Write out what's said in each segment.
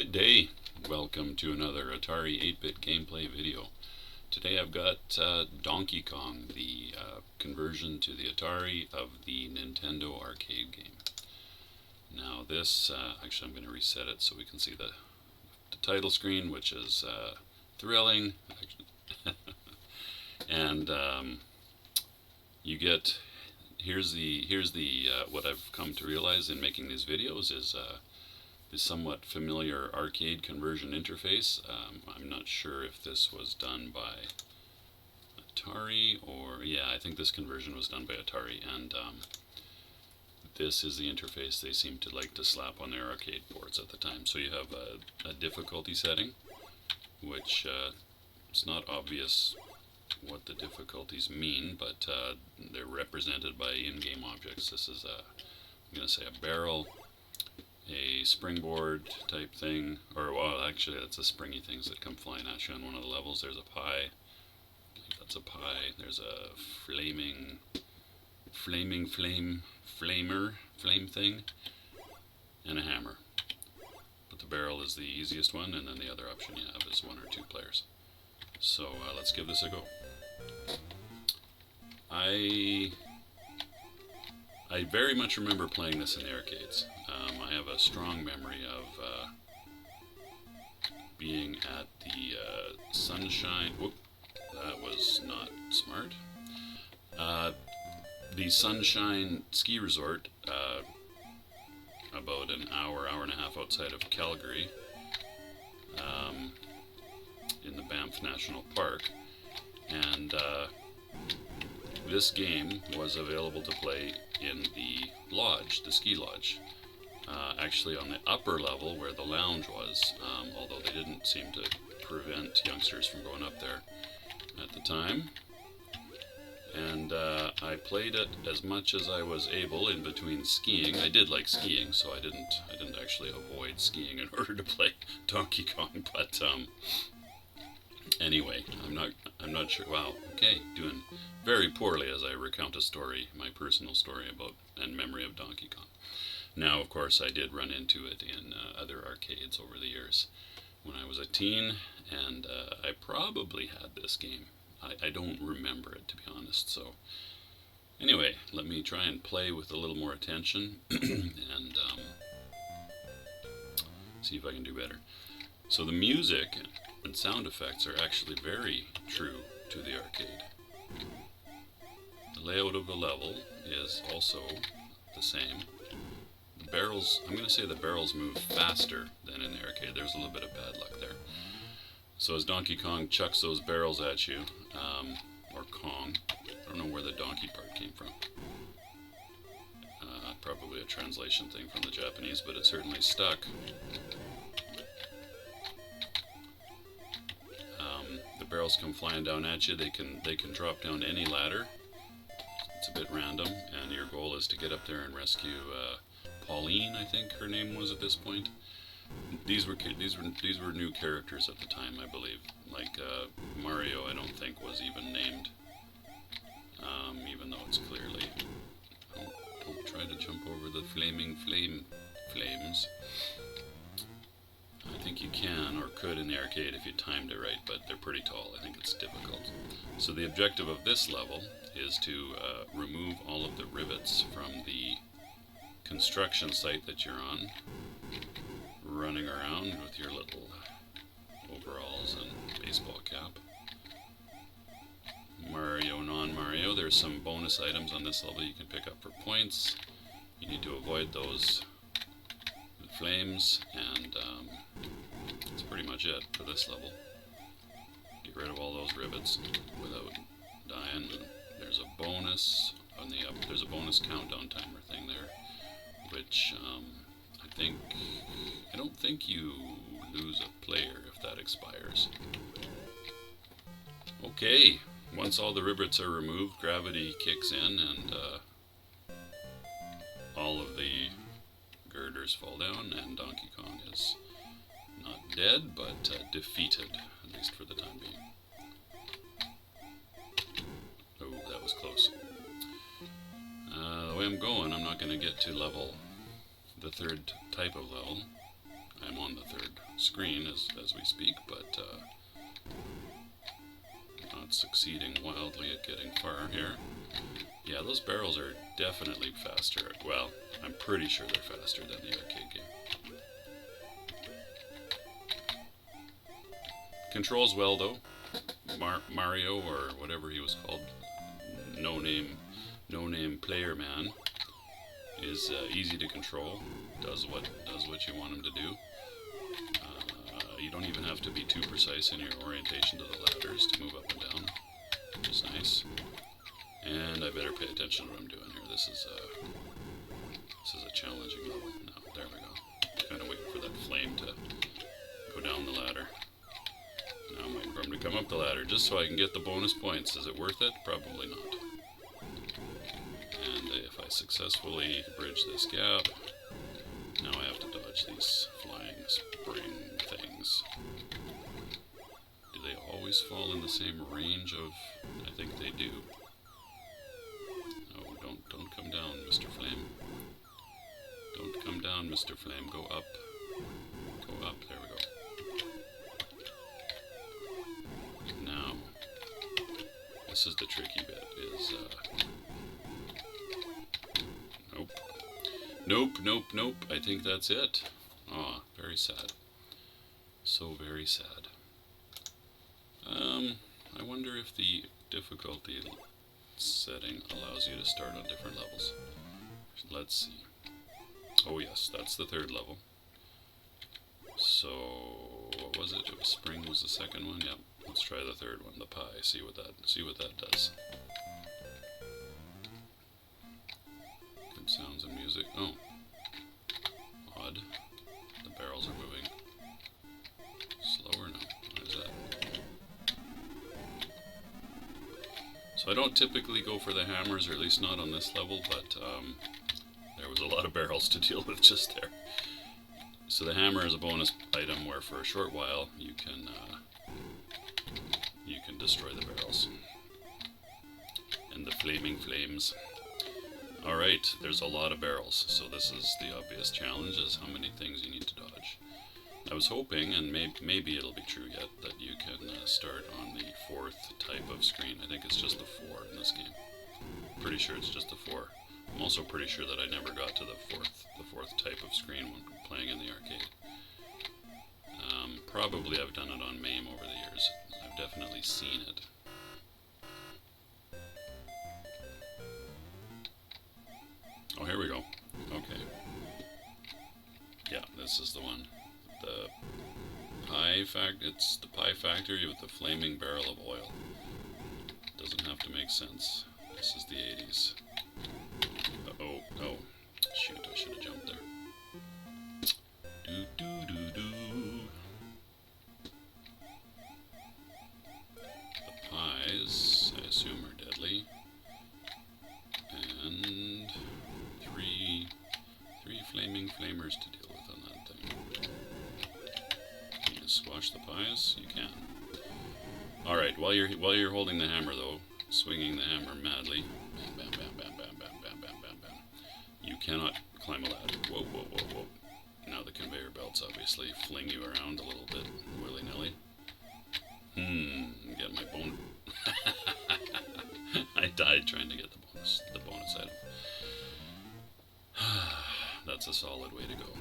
Good day. Welcome to another Atari 8-bit gameplay video. Today I've got Donkey Kong, the conversion to the Atari of the Nintendo arcade game. Now this, actually I'm going to reset it so we can see the title screen, which is thrilling. And you get, here's the what I've come to realize in making these videos is the somewhat familiar arcade conversion interface. I'm not sure if this was done by Atari or, yeah, I think this conversion was done by Atari, and this is the interface they seem to like to slap on their arcade boards at the time. So you have a difficulty setting, which it's not obvious what the difficulties mean, but they're represented by in-game objects. This is I'm going to say a barrel, a springboard type thing, or well, actually that's the springy things that come flying at you on one of the levels. There's a pie. I think that's a pie. There's a flame thing, and a hammer. But the barrel is the easiest one, and then the other option you have is 1 or 2 players. So let's give this a go. I very much remember playing this in the arcades. I have a strong memory of being at the Sunshine. Whoop, that was not smart. The Sunshine Ski Resort, about an hour and a half outside of Calgary, in the Banff National Park, and this game was available to play in the lodge, the ski lodge. Actually on the upper level where the lounge was, although they didn't seem to prevent youngsters from going up there at the time. And I played it as much as I was able in between skiing. I did like skiing, so I didn't actually avoid skiing in order to play Donkey Kong, but anyway, I'm not sure. Wow, okay, doing very poorly as I recount a story, my personal story about and memory of Donkey Kong. Now, of course, I did run into it in other arcades over the years when I was a teen, and I probably had this game. I don't remember it, to be honest. So anyway, let me try and play with a little more attention and see if I can do better. So the music and sound effects are actually very true to the arcade. The layout of the level is also the same. The barrels, I'm going to say the barrels move faster than in the arcade. There's a little bit of bad luck there. So as Donkey Kong chucks those barrels at you, or Kong, I don't know where the donkey part came from. Probably a translation thing from the Japanese, but it certainly stuck. The barrels come flying down at you. They can drop down any ladder. It's a bit random, and your goal is to get up there and rescue Pauline, I think her name was at this point. These were new characters at the time, I believe. Like Mario, I don't think was even named, even though it's clearly. Don't try to jump over the flaming flames. I think you can or could in the arcade if you timed it right, but they're pretty tall. I think it's difficult. So the objective of this level is to remove all of the rivets from the construction site that you're on, running around with your little overalls and baseball cap. Mario, non-Mario, there's some bonus items on this level you can pick up for points. You need to avoid those flames, and that's pretty much it for this level. Get rid of all those rivets without dying. There's a bonus on the up. There's a bonus countdown timer thing there, which I don't think you lose a player if that expires. Okay, once all the rivets are removed, gravity kicks in, and all of the girders fall down, and Donkey Kong is not dead, but defeated, at least for the time being. Oh, that was close. The way I'm going, I'm not going to get to the third type of level. I'm on the third screen as we speak, but not succeeding wildly at getting far here. Yeah, those barrels are definitely faster. Well, I'm pretty sure they're faster than the arcade game. Controls well though. Mario, or whatever he was called, no name player man, is easy to control. Does what you want him to do. You don't even have to be too precise in your orientation to the ladders to move up and down, which is nice. And I better pay attention to what I'm doing here. This is a challenging level. No, there we go. Kind of waiting for that flame to go down the ladder. Now I'm waiting for him to come up the ladder just so I can get the bonus points. Is it worth it? Probably not. And if I successfully bridge this gap, now I have to dodge these flying spring things. Do they always fall in the same range of... I think they do. Oh, don't come down, Mr. Flame. Don't come down, Mr. Flame. Go up. Go up. There we go. Now, this is the tricky bit, is, Nope. I think that's it. Aw, very sad. So very sad. I wonder if the difficulty setting allows you to start on different levels. Let's see. Oh yes, that's the third level. So, what was it? It was spring was the second one? Yep. Let's try the third one, the pie. See what that does. Good sounds and music. Oh. Odd. The barrels are moving. Slower now. What is that? So I don't typically go for the hammers, or at least not on this level, but there was a lot of barrels to deal with just there. So the hammer is a bonus item where for a short while you can destroy the barrels. And the flaming flames. Alright, there's a lot of barrels, so this is the obvious challenge, is how many things you need to dodge. I was hoping, and maybe it'll be true yet, that you can start on the fourth type of screen. I think it's just the 4 in this game. Pretty sure it's just the 4. I'm also pretty sure that I never got to the fourth type of screen when playing in the arcade. Probably I've done it on MAME over the years. I've definitely seen it. Oh, here we go. Okay. Yeah, this is the one. The pie it's the pie factory with the flaming barrel of oil. Doesn't have to make sense. This is the 80s. Oh, shoot, I should have jumped there. The pies, I assume, are deadly. And three flaming flamers to deal with on that thing. Can you squash the pies? You can. Alright, while you're holding the hammer though, swinging the hammer madly, bam, bam, bam, bam, bam, bam, bam, bam, bam, you cannot climb a ladder. Whoa. Now the conveyor belts obviously fling you around a little bit, willy-nilly. Get my bone. I died trying to get the bonus item. That's a solid way to go.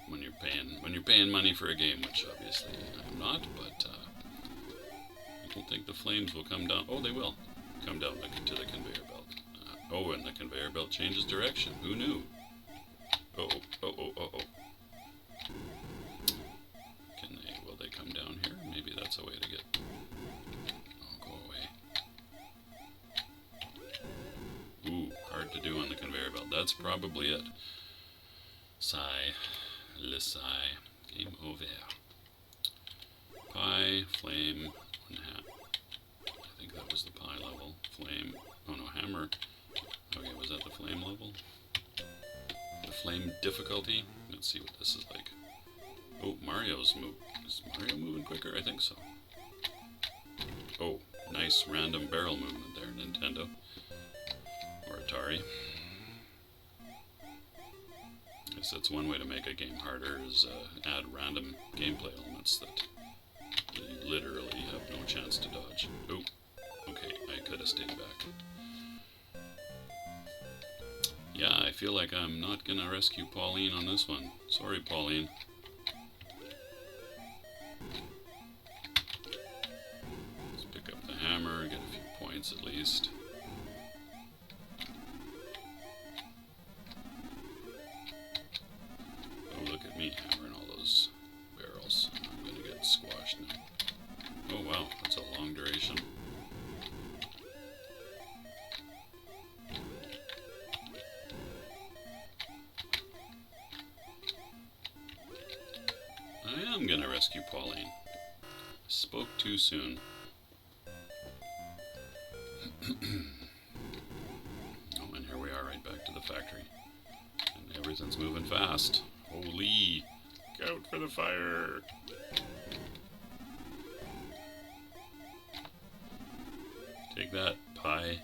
When you're paying money for a game, which obviously I'm not, but I don't think the flames will come down. Oh, they will come down to the conveyor belt. Oh, and the conveyor belt changes direction. Who knew? Oh. Will they come down here? Maybe that's a way to get... Oh, go away. Ooh, hard to do on the conveyor belt. That's probably it. Sigh. Le sigh. Game over. Pie, flame, one hat. I think that was the pie level. Flame. Oh no, hammer. Okay, was that the flame level? The flame difficulty? Let's see what this is like. Oh, Mario's move. Is Mario moving quicker? I think so. Oh, nice random barrel movement there, Nintendo. Or Atari. guess that's one way to make a game harder, is add random gameplay elements that you literally have no chance to dodge. Oh, okay, I could have stayed back. Yeah, I feel like I'm not gonna rescue Pauline on this one. Sorry, Pauline. Let's pick up the hammer, get a few points at least. Oh, look at me hammering all those barrels. I'm gonna get squashed now. Oh wow, that's a long duration. I am gonna rescue Pauline. Spoke too soon. Oh, and here we are right back to the factory. And everything's moving fast. Holy! Look out for the fire! Take that, pie.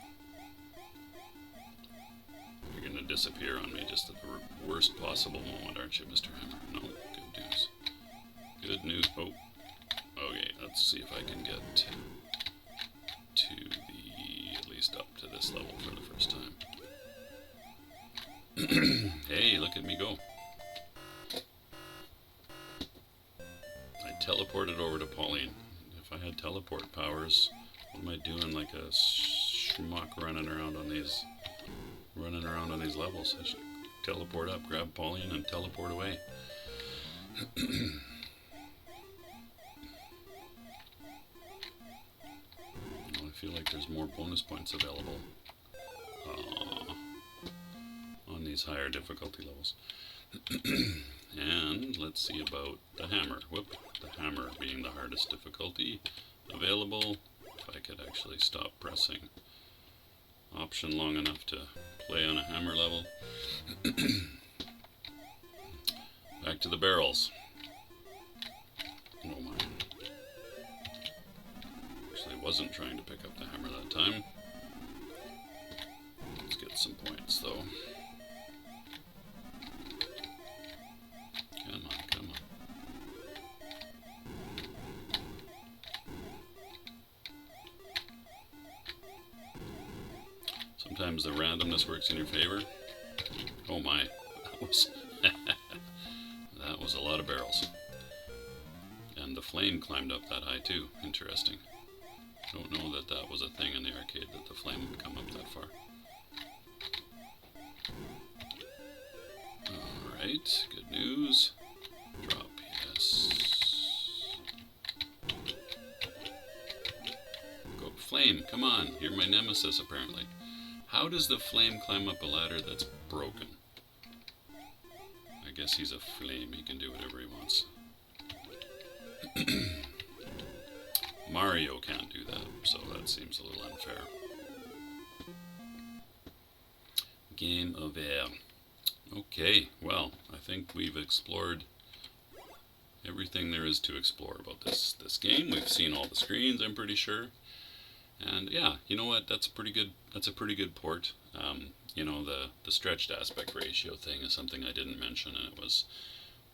You're gonna disappear on me just at the worst possible moment, aren't you, Mr. Hammer? No, good news. Good news. Oh, okay, let's see if I can get to the, at least up to this level for the first time. Hey, look at me go. I teleported over to Pauline. If I had teleport powers, what am I doing like a schmuck running around on these levels? I should teleport up, grab Pauline, and teleport away. I feel like there's more bonus points available on these higher difficulty levels. And let's see about the hammer. Whoop, the hammer being the hardest difficulty available. If I could actually stop pressing option long enough to play on a hammer level. Back to the barrels. Oh my. Actually wasn't trying to pick up the hammer that time. Let's get some points though. Come on, come on. Sometimes the randomness works in your favor. Oh my, that was that was a lot of barrels. And the flame climbed up that high too. Interesting. Don't know that that was a thing in the arcade, that the flame would come up that far. Alright, good news. Drop, yes. Go, flame, come on. You're my nemesis, apparently. How does the flame climb up a ladder that's broken? I guess he's a flame. He can do whatever he wants. Mario can't do that, so that seems a little unfair. Game over. Okay, well, I think we've explored everything there is to explore about this game. We've seen all the screens, I'm pretty sure. And yeah, you know what? That's a pretty good port. You know, the stretched aspect ratio thing is something I didn't mention, and it was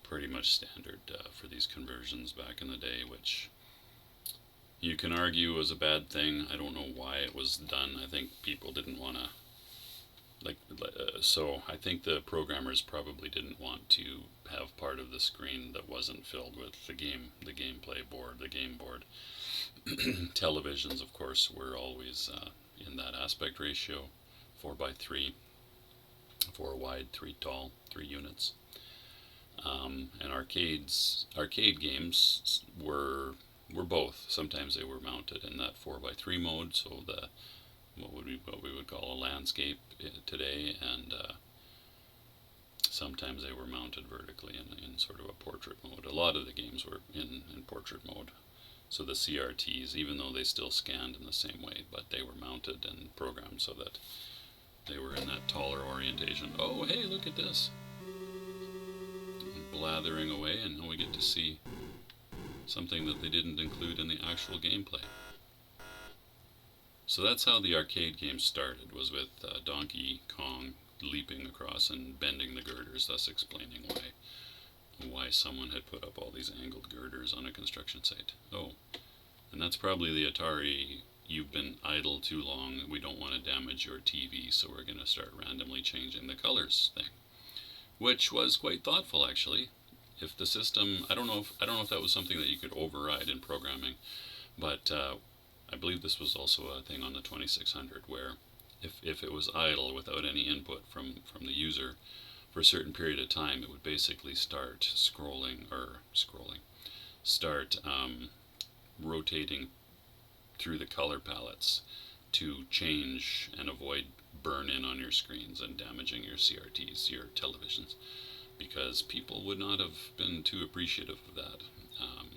pretty much standard for these conversions back in the day, which you can argue was a bad thing. I don't know why it was done. I think people didn't want to, so I think the programmers probably didn't want to have part of the screen that wasn't filled with the gameplay board, the game board. Televisions, of course, were always in that aspect ratio, 4:3, 4 wide, 3 tall, 3 units. And arcade games were both. Sometimes they were mounted in that 4:3 mode, so what we would call a landscape today, and sometimes they were mounted vertically in sort of a portrait mode. A lot of the games were in portrait mode. So the CRTs, even though they still scanned in the same way, but they were mounted and programmed so that they were in that taller orientation. Oh, hey, look at this. Blathering away, and now we get to see something that they didn't include in the actual gameplay. So that's how the arcade game started, was with Donkey Kong leaping across and bending the girders, thus explaining why someone had put up all these angled girders on a construction site. Oh, and that's probably the Atari, you've been idle too long, we don't want to damage your TV, so we're going to start randomly changing the colors thing. Which was quite thoughtful, actually. If the system, I don't know if that was something that you could override in programming, but I believe this was also a thing on the 2600 where if it was idle without any input from the user for a certain period of time, it would basically start start rotating through the color palettes to change and avoid burn-in on your screens and damaging your CRTs, your televisions, because people would not have been too appreciative of that.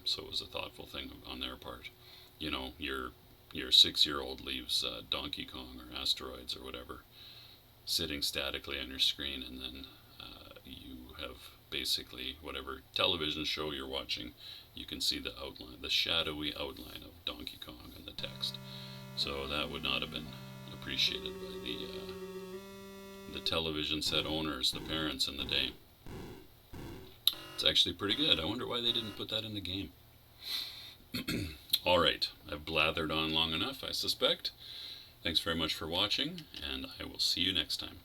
So it was a thoughtful thing on their part. You know, your 6-year-old leaves Donkey Kong or Asteroids or whatever sitting statically on your screen, and then you have basically whatever television show you're watching, you can see the outline, the shadowy outline of Donkey Kong in the text. So that would not have been appreciated by the television set owners, the parents in the day. It's actually pretty good. I wonder why they didn't put that in the game. Alright, I've blathered on long enough, I suspect. Thanks very much for watching, and I will see you next time.